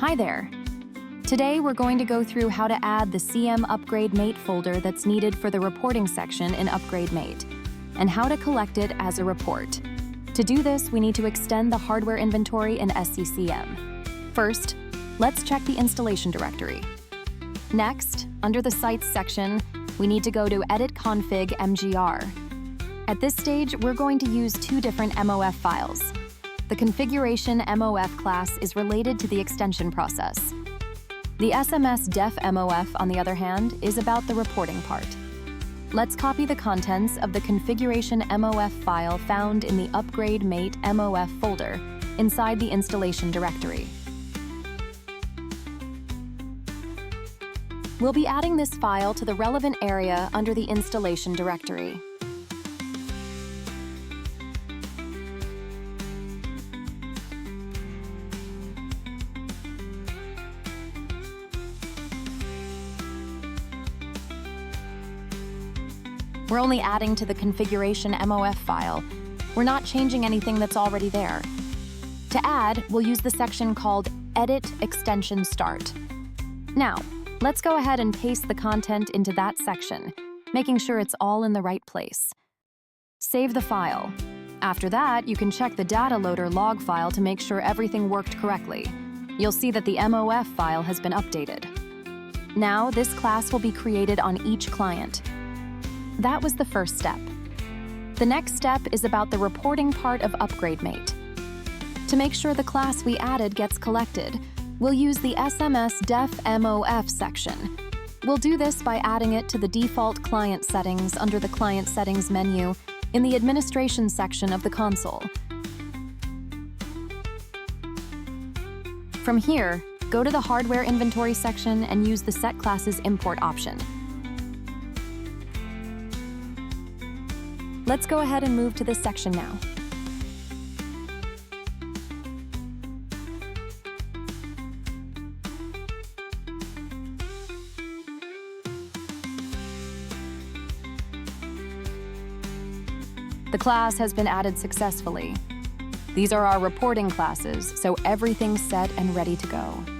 Hi there. Today we're going to go through how to add the CM UpgradeMate folder that's needed for the reporting section in UpgradeMate, and how to collect it as a report. To do this, we need to extend the hardware inventory in SCCM. First, let's check the installation directory. Next, under the Sites section, we need to go to Edit Config MGR. At this stage, we're going to use two different MOF files. The Configuration.mof class is related to the extension process. The SMS.def MOF, on the other hand, is about the reporting part. Let's copy the contents of the Configuration.mof file found in the UpgradeMate MOF folder inside the installation directory. We'll be adding this file to the relevant area under the installation directory. We're only adding to the configuration MOF file. We're not changing anything that's already there. To add, we'll use the section called Edit Extension Start. Now, let's go ahead and paste the content into that section, making sure it's all in the right place. Save the file. After that, you can check the data loader log file to make sure everything worked correctly. You'll see that the MOF file has been updated. Now, this class will be created on each client. That was the first step. The next step is about the reporting part of UpgradeMate. To make sure the class we added gets collected, we'll use the SMS.def MOF section. We'll do this by adding it to the default client settings under the Client Settings menu in the Administration section of the console. From here, go to the Hardware Inventory section and use the Set Classes Import option. Let's go ahead and move to this section now. The class has been added successfully. These are our reporting classes, so everything's set and ready to go.